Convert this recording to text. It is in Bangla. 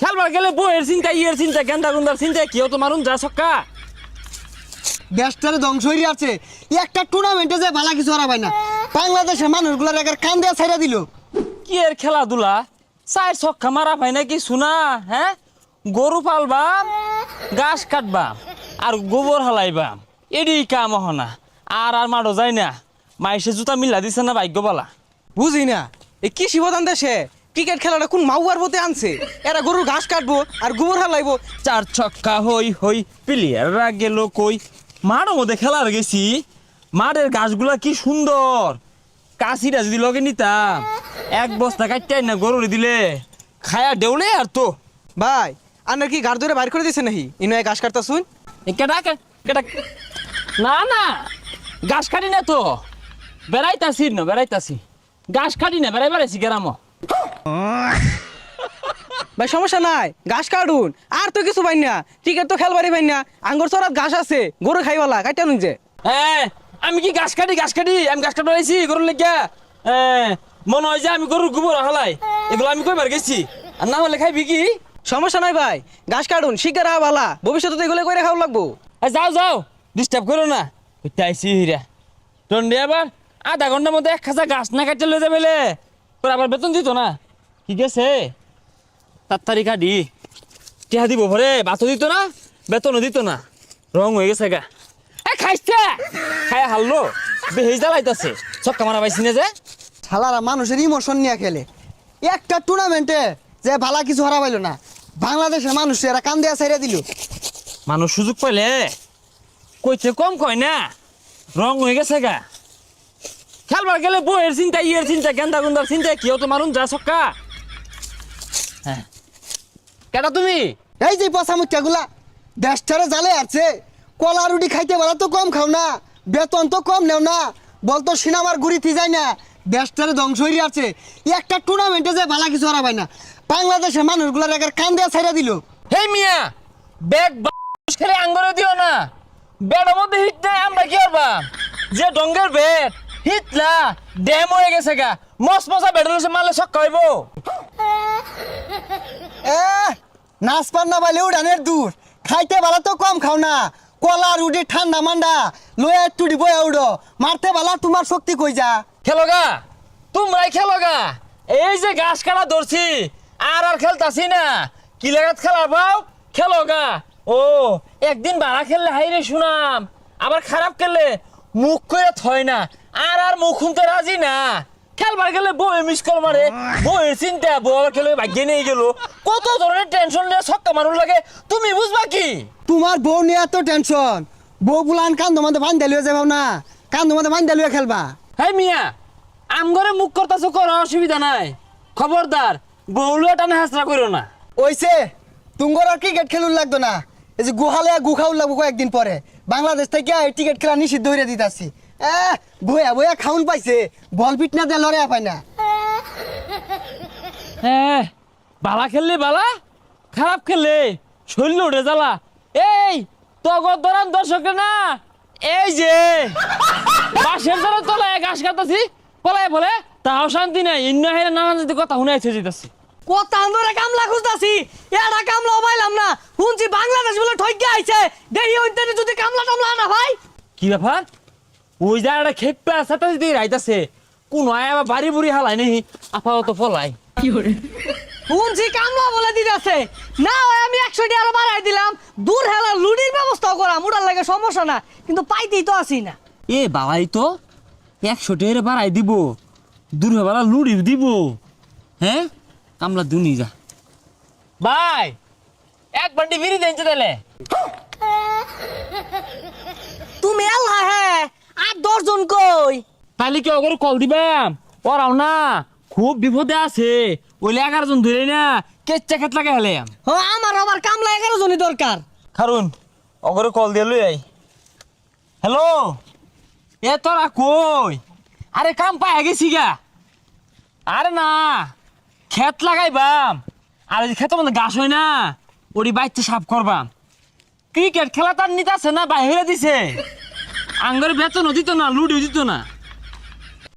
খেলবার গেলে বইয়ের চিন্তা ইয়ের চিন্তা গেন্দা গুন্দার চিন্তা কেউ তো মারুন যা ছক্কা। দেশটারে ধ্বংস হয়ে আছে একটা টুর্নামেন্টে যে ভালো কিছু হারা পায় না বাংলাদেশের মানুষগুলার একার কান দেওয়া ছাইড়া দিল। কি এর খেলাধুলা চার ছক্কা মারা পাই না কি শোনা হ্যাঁ গরু পালবাম ঘাস কাটবাম আর গোবর হালাইবাম এডি কাম হনা আর আর মাঠও যায় না মাইসে জুতা মিলা দিছে না ভাগ্য বলা। বুঝি না এই কি শিবদান দেশে ক্রিকেট খেলাটা কোন মাউয়ার মতে আনছে এরা গরুর ঘাস কাটবো আর গোবর হালাইবো। চার ছক্কা হই হই প্লেয়াররা গেল কই মাঠের মধ্যে খেলার গেছি মাঠের ঘাসগুলা কি সুন্দর কাশিটা যদি লগে নিতাম এক বস্তা কাটতে না গরুরে দিলে খায়া দেউলে আর তো ভাই আপনার কি গাড় ধরে বাইর করে দিছে নাকি ইনয় ঘাস কাটতা শুন। কেটা কেটা না না ঘাস কাটি না তো বেড়াইতাছি না বেড়াইতাছি ঘাস কাটি না বেড়াই বেড়াইছি গেরাম। ভাই সমস্যা নাই ঘাস কাটুন আর তো কিছু পাই না ক্রিকেট তো খেলবারই পাই না আঙ্গুর চড়াত ঘাস আছে গরু খাইওয়ালা কাটা নুন যে। হ্যাঁ আমি কি ঘাস কাটি আমি ঘাস কাটা আইছি গরুর লেগা মনে হয় যে আমি গরুর গোবর হালাই এগুলো আমি কইবার গেছি আর না হলে খাইবি কি। সমস্যা নাই ভাই ঘাস কাটুন শিকার ভালা ভবিষ্যতে তো এগুলো করে খাওয়া লাগবো। যাও যাও ডিস্টার্ব করো না আইসি হিরা টন্ডে আবার আধা ঘন্টার মধ্যে এক খাঁচা গাছ না কাটতে লয়ে যাবে তোর আবার বেতন দিত না ঠিক আছে তাড়াতাড়ি কাটি টিহা দিব ভরে বাতো দিত না বেতনও দিত না রং হয়ে গেছে গা খাইছে খাই হারলো বেহেজ জ্বালাইতেছে ছক্কা মারা পাইছি না যে শালারা মানুষের ইমোশন নিয়ে খেলে একটা টুর্নামেন্টে যে ভালো কিছু হারা পাইল না বাংলাদেশের মানুষ এরা কান দেওয়া ছাইড়া দিল। মানুষ সুযোগ পাইলে কইতে কম কয় না রং হয়ে গেছে গা খেলবার গেলে বইয়ের চিন্তা ইয়ের চিন্তা গেন্দা গুন্দার চিন্তা কেউ তো মারুন যা ছক্কা। হ্যাঁ কেটা তুমি এই যে পচা মুচ্চাগুলা দেশটারে জালে আছে কলা রুটি খাইতে বেলা তো কম খাও না বেতন তো কম নেও না বলতো সিনেমার গুড়িতে যায় না দেশটারে ধ্বংস হয়ে আছে একটা টুর্নামেন্টে যে ভালো কিছু হারা পায় না বাংলাদেশের মানুষগুলার একার কান দেওয়া ছাইড়া দিল। হে মিয়া ব্যাগ খেলে আঙ্গরে দিও না ব্যাটের মধ্যে হিট নাই আমরা কি করবা যে ডঙ্গের ব্যাট হিটলা ড্যাম হয়ে গেছে গা মস মশা ব্যাটের মারলে ছক্কা হইব। নাচ পার না পাইলে উড়ানের দূর খাইতে বেলা তো কম খাও না কলা রুটি ঠান্ডা মান্ডা লয়ে একটু বয়া উড়ো মারতে বেলা তোমার শক্তি কই যা। খেলো গা তোমরাই খেলো গা এই যে ঘাস কাটা ধরছি আর খেলতাছি না কি লাগাত খেলা পাও খেলো গা। ও একদিন বাড়া খেললে হাইরে শুনাম আবার খারাপ খেললে মুখ করে থয় না আর মুখ শুনতে রাজি না খেলবার গেলে বই মিস কল মারে বইয়ের চিন্তা বল খেলে ভাগ্যে নিয়ে গেল কত ধরনের টেনশন নিয়ে ছক্কা মারুন লাগে তুমি বুঝবা কি। তোমার বউ নিয়ে এত টেনশন বউ বুলান কান্দো মধ্যে বান্ধা লিয়ে যাবো না কান্দো মধ্যে বান্ধা লিয়ে খেলবা। হ্যাঁ মিয়া আমগরে মুখ করতেছো করো অসুবিধা নাই খবরদার বউলুয়া টানে হাসরা করো না। ওইছে তুঙ্গর আর ক্রিকেট খেলুন লাগতো না এই যে গুহালে গুখাউল লাগবো কয়েকদিন পরে বাংলাদেশ থেকে টিকিট খেলা নিষিদ্ধ হয়ে দিতাছি। বইয়া বইয়া খাউন পাইছে বল পিট না দিয়ে লড়াইয়া পায় না। হ্যাঁ বালা খেললে বালা খারাপ খেললে শরীর উঠে জ্বালা এই তগর দরান দর্শক না এই যে বাসের দ্বারা তলায় ঘাস কাটাছি পলায় বলে তাও শান্তি নাই ইন্ন হেরে নানান যদি কথা শুনাইছে যেতেছি কত আমরা কামলা খুঁজতাছি এটা কামলা পাইলাম না শুনছি বাংলাদেশ বলে ঠইকে আইছে দেহি হইতে যদি কামলা টামলা না ভাই। কি ব্যাপার ওই জায়গাটা খেপে সাথে যদি রাইতাছে কোন আবার বাড়ি বুড়ি হালাই নেই আপাতত ফলাই শুনছি কামলা বলে দিতেছে না হয় আমি 100 টাকা আরো বাড়াই দিলাম দূর হেলা লুডির ব্যবস্থা করাম ওটার লাগে সমস্যা না কিন্তু পাইতেই তো আসি না। এ বাবাই তো 100 টাকা বাড়াই দিব দূর হেবালা লুড়ি দিব হ্যাঁ কামলা দুনি যা ভাই এক বান্ডি বিড়ি দেন তাহলে তুমি আল্লাহ হ্যাঁ আর 10 জন কই তাহলে কি ওগুলো কল দিবাম ওরাও না খুব বিপদে আছে ওইলে 11 জন ধরে না কেচ্চা খেত লাগে হেলে ও আমার আবার কামলা 11 জনই দরকার। কারণ ওগুলো কল দিয়ে লই আই হ্যালো এ তোরা কই আরে কাম পাই গেছি গা আরে না ক্ষেত লাগাইবাম আর ক্ষেতের মধ্যে ঘাস হয় না ওটি বাইতে সাফ করবাম ক্রিকেট খেলা তার নিতে আছে না বাইরে দিছে আঙ্গরে বেতনও দিত না লুডিও দিত না